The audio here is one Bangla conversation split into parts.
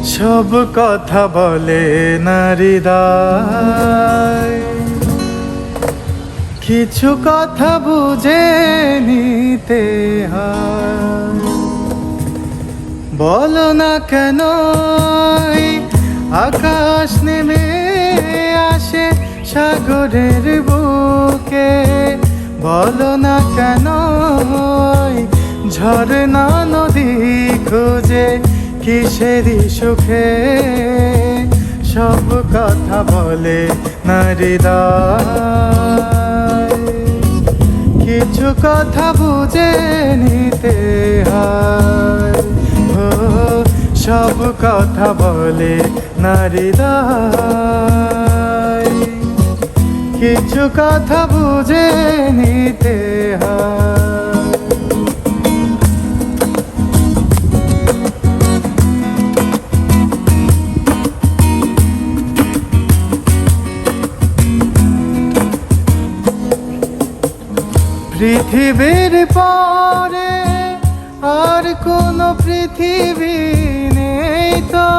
সব কথা বলে নারীদায়, কিছু কথা বুঝে নিতে হয়। বলো না কেন আকাশ নেমে আসে সাগরের বুকে, বলো না কেন ঝরনা নদী খুঁজে কিসেরই সুখে। সব কথা বলে নারীদায়, কিছু কথা বুঝে নিতে হয়। ও সব কথা বলে নারীদায়, কিছু কথা বুঝে নিতে হয়। পৃথিবীর পরে আর কোনো পৃথিবী নেই তো,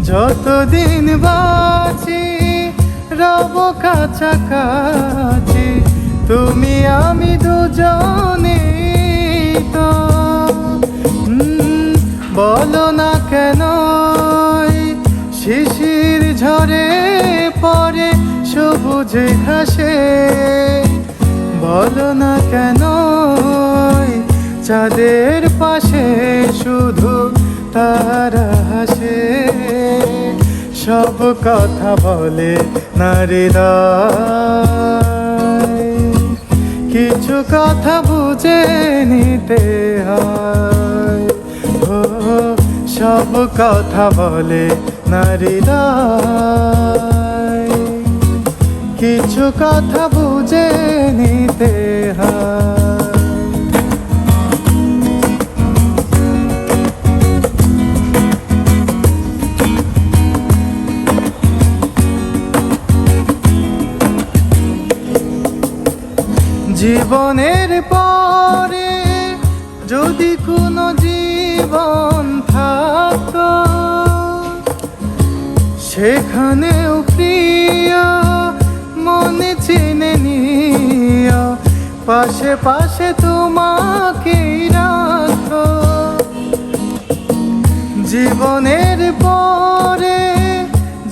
যতদিন বাঁচি রব কাছাকাছি, তুমি আমি দুজনে তো। বলো না কেন শিশির ঝরে পড়ে সবুজ ঘাসে, বলো না কেন চাঁদের পাশে শুধু তারা হাসে। সব কথা বলে নারীদায়, কিছু কথা বুঝে নিতে হয়। ও সব কথা বলে নারীদায়, কিছু কথা বুঝে নিতে হয়। জীবনের পরে যদি কোনো জীবন থাকতো, সেখানেও প্রিয় মনে চিনে নিও, পাশে পাশে তোমাকে রাখো। জীবনের পরে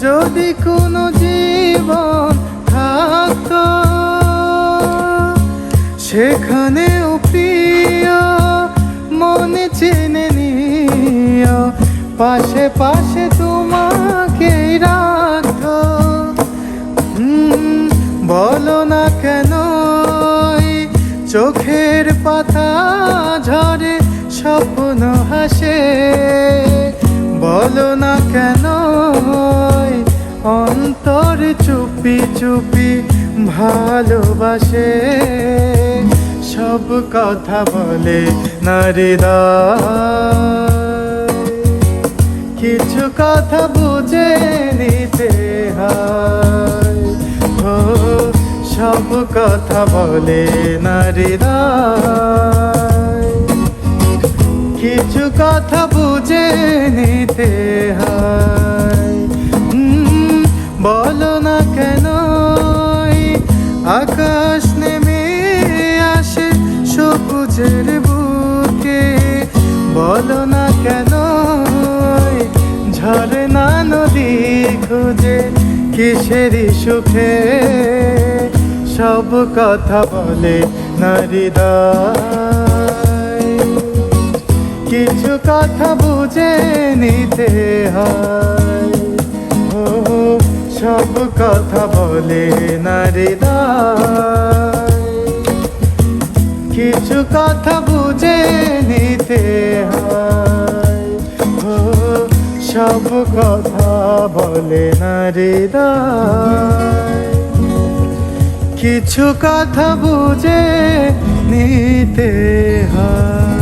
যদি কোনো জীবন থাকতো, সেখানেও প্রিয় মনে চিনে নিও, পাশে পাশে তোমাকে রাখো। বলো না কেন চোখের পাতা ঝরে স্বপ্ন হাসে, বলো না কেন অন্তর চুপি চুপি ভালোবাসে। সব কথা বলে নারীদায়, কিছু কথা বুঝে নিতে হয়। ও সব কথা বলে নারীদায়, কিছু কথা বুঝে নিতে হয়। বলো না কেন আকাশ নেমে আসে সবুজের বুকে, বলো না কেন ঝরনা নদী খুঁজে কিসেরই সুখে। সব কথা বলে নারীদায়, কিছু কথা বুঝে নিতে হয়। ও সব কথা বলে নারীদায়, কিছু কথা বুঝে নিতে হয়। ও সব কথা বলে নারীদায়, কিছু কথা বুঝে নিতে হয়।